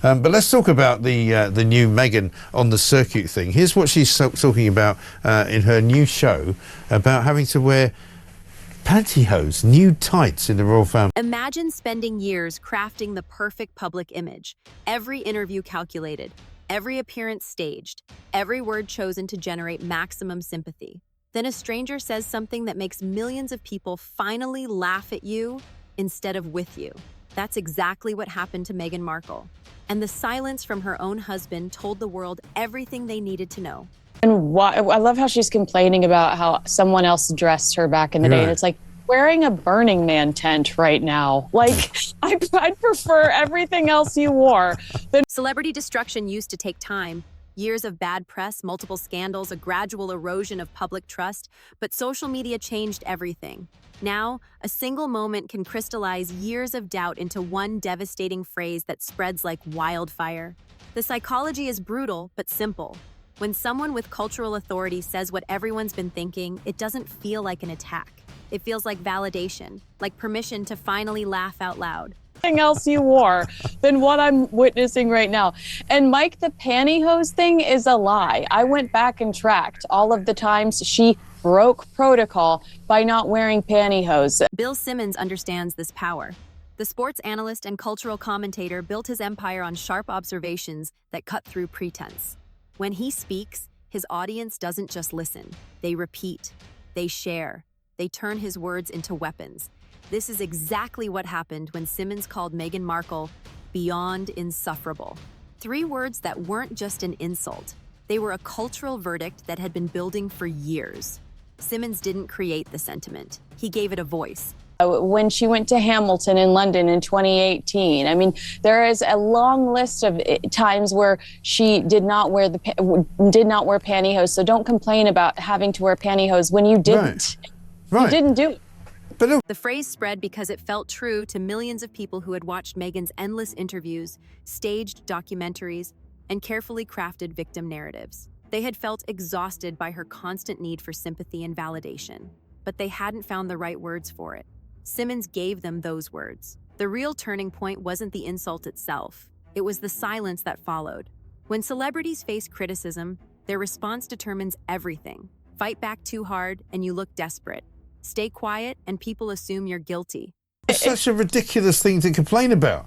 But let's talk about the new Meghan on the circuit thing. Here's what she's talking about in her new show about having to wear pantyhose, nude tights in the royal family. Imagine spending years crafting the perfect public image. Every interview calculated, every appearance staged, every word chosen to generate maximum sympathy. Then a stranger says something that makes millions of people finally laugh at you instead of with you. That's exactly what happened to Meghan Markle. And the silence from her own husband told the world everything they needed to know. And I love how she's complaining about how someone else dressed her back in the day. And it's like wearing a Burning Man tent right now. Like, I'd prefer everything else you wore. Celebrity destruction used to take time. Years of bad press, multiple scandals, a gradual erosion of public trust. But social media changed everything. Now, a single moment can crystallize years of doubt into one devastating phrase that spreads like wildfire. The psychology is brutal, but simple. When someone with cultural authority says what everyone's been thinking, it doesn't feel like an attack. It feels like validation, like permission to finally laugh out loud. Everything else you wore than what I'm witnessing right now. And Mike, the pantyhose thing is a lie. I went back and tracked all of the times she broke protocol by not wearing pantyhose. Bill Simmons understands this power. The sports analyst and cultural commentator built his empire on sharp observations that cut through pretense. When he speaks, his audience doesn't just listen. They repeat, they share, they turn his words into weapons. This is exactly what happened when Simmons called Meghan Markle beyond insufferable. 3 words that weren't just an insult. They were a cultural verdict that had been building for years. Simmons didn't create the sentiment. He gave it a voice. When she went to Hamilton in London in 2018, I mean, there is a long list of times where she did not wear pantyhose. So don't complain about having to wear pantyhose when you didn't. Right. You didn't do it. The phrase spread because it felt true to millions of people who had watched Meghan's endless interviews, staged documentaries, and carefully crafted victim narratives. They had felt exhausted by her constant need for sympathy and validation, but they hadn't found the right words for it. Simmons gave them those words. The real turning point wasn't the insult itself. It was the silence that followed. When celebrities face criticism, their response determines everything. Fight back too hard and you look desperate. Stay quiet and people assume you're guilty. It's such a ridiculous thing to complain about,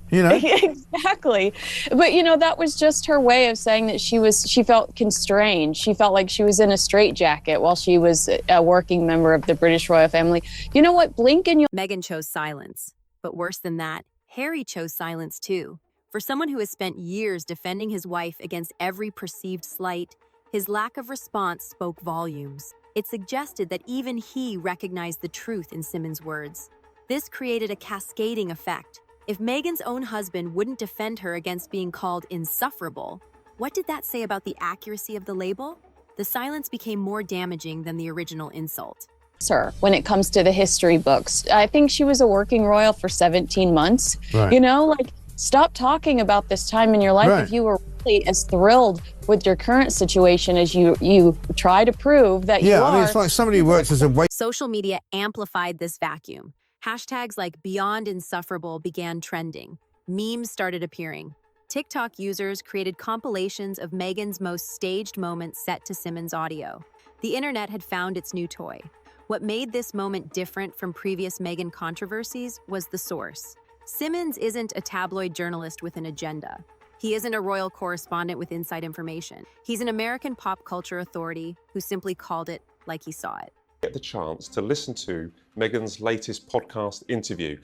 you know? Exactly. But, you know, that was just her way of saying that she felt constrained. She felt like she was in a straitjacket while she was a working member of the British royal family. You know what? Blink and you'll... Meghan chose silence. But worse than that, Harry chose silence too. For someone who has spent years defending his wife against every perceived slight, his lack of response spoke volumes. It suggested that even he recognized the truth in Simmons' words. This created a cascading effect. If Meghan's own husband wouldn't defend her against being called insufferable, what did that say about the accuracy of the label? The silence became more damaging than the original insult. Her when it comes to the history books. I think she was a working royal for 17 months. Right. You know, like, stop talking about this time in your life if you were really as thrilled with your current situation as you try to prove that you are. Yeah, I mean, it's like somebody who works as a wait. Social media amplified this vacuum. Hashtags like Beyond Insufferable began trending. Memes started appearing. TikTok users created compilations of Meghan's most staged moments set to Simmons' audio. The internet had found its new toy. What made this moment different from previous Meghan controversies was the source. Simmons isn't a tabloid journalist with an agenda. He isn't a royal correspondent with inside information. He's an American pop culture authority who simply called it like he saw it. Get the chance to listen to Meghan's latest podcast interview,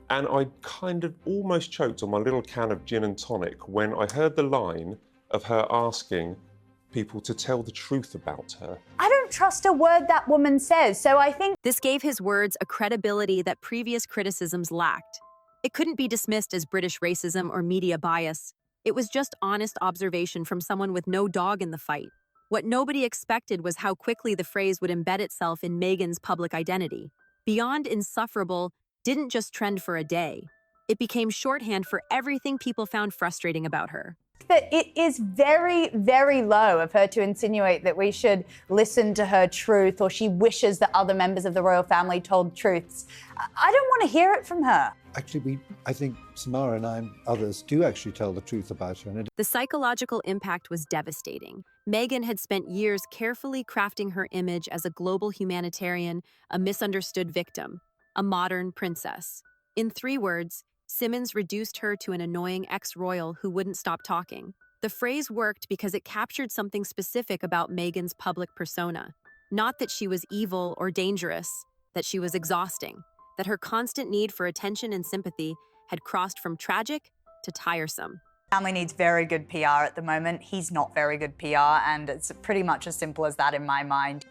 and I kind of almost choked on my little can of gin and tonic when I heard the line of her asking people to tell the truth about her. I don't trust a word that woman says, so I think... This gave his words a credibility that previous criticisms lacked. It couldn't be dismissed as British racism or media bias. It was just honest observation from someone with no dog in the fight. What nobody expected was how quickly the phrase would embed itself in Meghan's public identity. Beyond insufferable didn't just trend for a day. It became shorthand for everything people found frustrating about her. That it is very, very low of her to insinuate that we should listen to her truth, or she wishes that other members of the royal family told truths. I don't want to hear it from her. actually, I think Samara and I and others do actually tell the truth about her. And The psychological impact was devastating. Meghan had spent years carefully crafting her image as a global humanitarian, a misunderstood victim, a modern princess. In 3 words, Simmons reduced her to an annoying ex-royal who wouldn't stop talking. The phrase worked because it captured something specific about Meghan's public persona. Not that she was evil or dangerous, that she was exhausting, that her constant need for attention and sympathy had crossed from tragic to tiresome. Family needs very good PR at the moment. He's not very good PR, and it's pretty much as simple as that in my mind.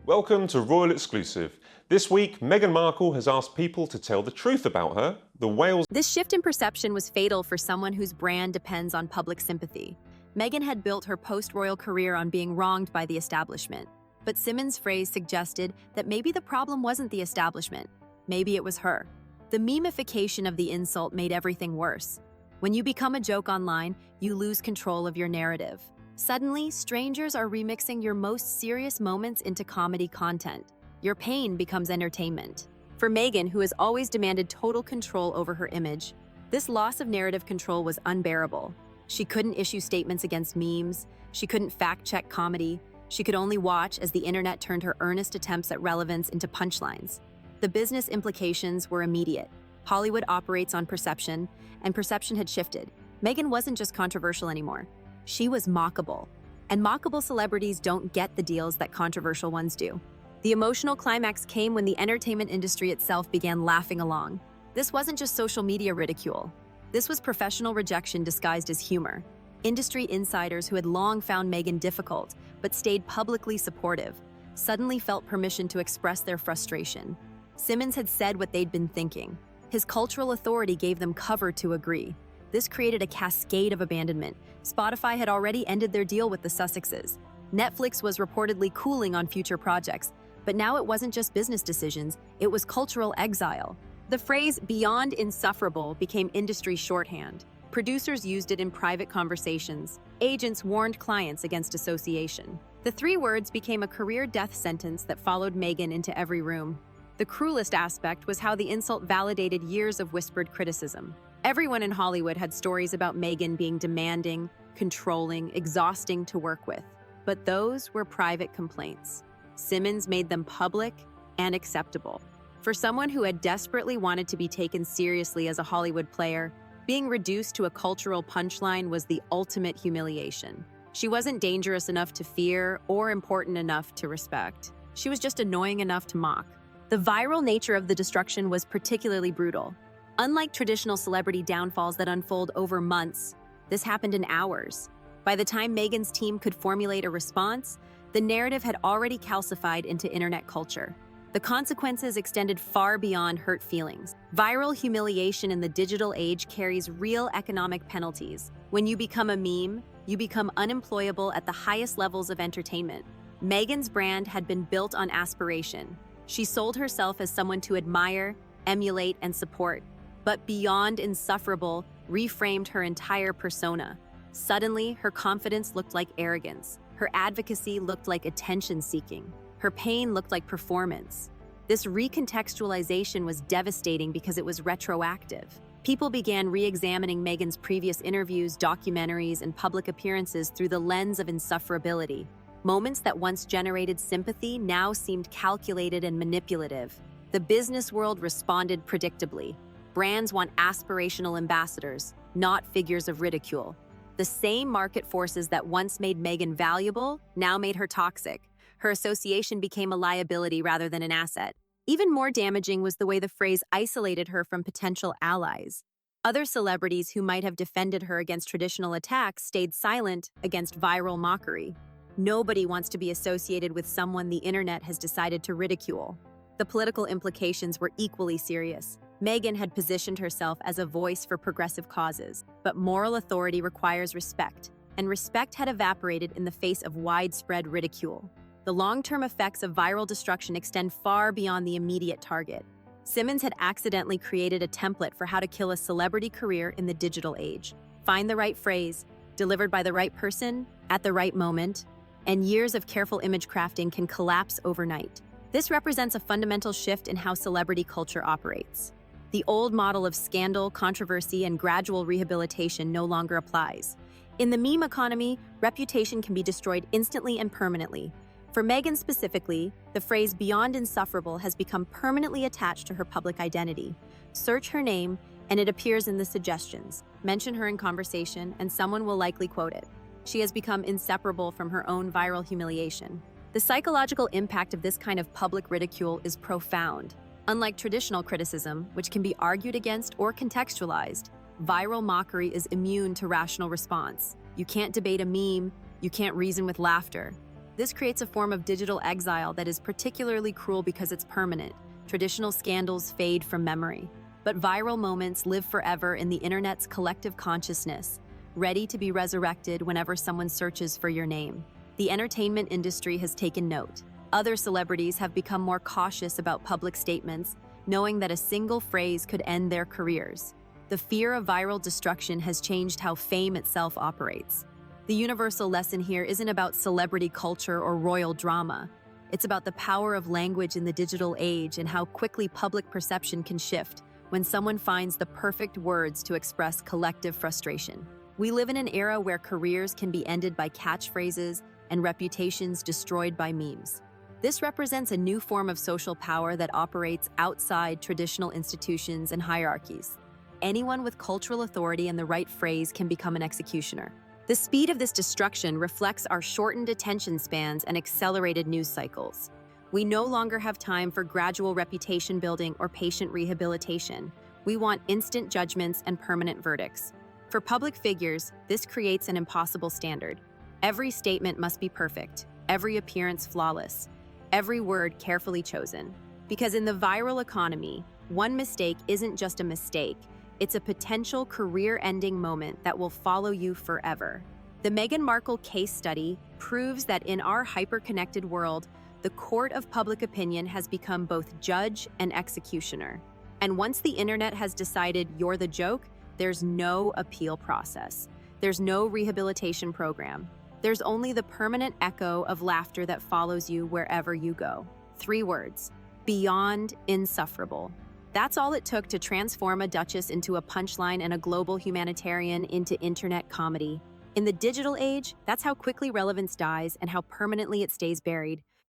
Welcome to Royal Exclusive. This week, Meghan Markle has asked people to tell the truth about her, the Wales. This shift in perception was fatal for someone whose brand depends on public sympathy. Meghan had built her post-royal career on being wronged by the establishment. But Simmons' phrase suggested that maybe the problem wasn't the establishment. Maybe it was her. The memification of the insult made everything worse. When you become a joke online, you lose control of your narrative. Suddenly, strangers are remixing your most serious moments into comedy content. Your pain becomes entertainment. For Meghan, who has always demanded total control over her image, this loss of narrative control was unbearable. She couldn't issue statements against memes. She couldn't fact-check comedy. She could only watch as the internet turned her earnest attempts at relevance into punchlines. The business implications were immediate. Hollywood operates on perception, and perception had shifted. Meghan wasn't just controversial anymore. She was mockable. And mockable celebrities don't get the deals that controversial ones do. The emotional climax came when the entertainment industry itself began laughing along. This wasn't just social media ridicule. This was professional rejection disguised as humor. Industry insiders who had long found Meghan difficult, but stayed publicly supportive, suddenly felt permission to express their frustration. Simmons had said what they'd been thinking. His cultural authority gave them cover to agree. This created a cascade of abandonment. Spotify had already ended their deal with the Sussexes. Netflix was reportedly cooling on future projects, but now it wasn't just business decisions, it was cultural exile. The phrase "beyond insufferable" became industry shorthand. Producers used it in private conversations. Agents warned clients against association. The 3 words became a career death sentence that followed Meghan into every room. The cruelest aspect was how the insult validated years of whispered criticism. Everyone in Hollywood had stories about Meghan being demanding, controlling, exhausting to work with. But those were private complaints. Simmons made them public and acceptable. For someone who had desperately wanted to be taken seriously as a Hollywood player, being reduced to a cultural punchline was the ultimate humiliation. She wasn't dangerous enough to fear or important enough to respect. She was just annoying enough to mock. The viral nature of the destruction was particularly brutal. Unlike traditional celebrity downfalls that unfold over months, this happened in hours. By the time Meghan's team could formulate a response, the narrative had already calcified into internet culture. The consequences extended far beyond hurt feelings. Viral humiliation in the digital age carries real economic penalties. When you become a meme, you become unemployable at the highest levels of entertainment. Meghan's brand had been built on aspiration. She sold herself as someone to admire, emulate, and support. But beyond insufferable, reframed her entire persona. Suddenly, her confidence looked like arrogance. Her advocacy looked like attention-seeking. Her pain looked like performance. This recontextualization was devastating because it was retroactive. People began re-examining Meghan's previous interviews, documentaries, and public appearances through the lens of insufferability. Moments that once generated sympathy now seemed calculated and manipulative. The business world responded predictably. Brands want aspirational ambassadors, not figures of ridicule. The same market forces that once made Meghan valuable now made her toxic. Her association became a liability rather than an asset. Even more damaging was the way the phrase isolated her from potential allies. Other celebrities who might have defended her against traditional attacks stayed silent against viral mockery. Nobody wants to be associated with someone the internet has decided to ridicule. The political implications were equally serious. Meghan had positioned herself as a voice for progressive causes, but moral authority requires respect, and respect had evaporated in the face of widespread ridicule. The long-term effects of viral destruction extend far beyond the immediate target. Simmons had accidentally created a template for how to kill a celebrity career in the digital age. Find the right phrase, delivered by the right person, at the right moment, and years of careful image crafting can collapse overnight. This represents a fundamental shift in how celebrity culture operates. The old model of scandal, controversy, and gradual rehabilitation no longer applies. In the meme economy, reputation can be destroyed instantly and permanently. For Meghan specifically, the phrase "beyond insufferable" has become permanently attached to her public identity. Search her name, and it appears in the suggestions. Mention her in conversation, and someone will likely quote it. She has become inseparable from her own viral humiliation. The psychological impact of this kind of public ridicule is profound. Unlike traditional criticism, which can be argued against or contextualized, viral mockery is immune to rational response. You can't debate a meme, you can't reason with laughter. This creates a form of digital exile that is particularly cruel because it's permanent. Traditional scandals fade from memory, but viral moments live forever in the internet's collective consciousness, ready to be resurrected whenever someone searches for your name. The entertainment industry has taken note. Other celebrities have become more cautious about public statements, knowing that a single phrase could end their careers. The fear of viral destruction has changed how fame itself operates. The universal lesson here isn't about celebrity culture or royal drama. It's about the power of language in the digital age and how quickly public perception can shift when someone finds the perfect words to express collective frustration. We live in an era where careers can be ended by catchphrases and reputations destroyed by memes. This represents a new form of social power that operates outside traditional institutions and hierarchies. Anyone with cultural authority and the right phrase can become an executioner. The speed of this destruction reflects our shortened attention spans and accelerated news cycles. We no longer have time for gradual reputation building or patient rehabilitation. We want instant judgments and permanent verdicts. For public figures, this creates an impossible standard. Every statement must be perfect, every appearance flawless, every word carefully chosen. Because in the viral economy, one mistake isn't just a mistake, it's a potential career-ending moment that will follow you forever. The Meghan Markle case study proves that in our hyper-connected world, the court of public opinion has become both judge and executioner. And once the internet has decided you're the joke, there's no appeal process. There's no rehabilitation program. There's only the permanent echo of laughter that follows you wherever you go. 3 words: beyond insufferable. That's all it took to transform a duchess into a punchline and a global humanitarian into internet comedy. In the digital age, that's how quickly relevance dies and how permanently it stays buried.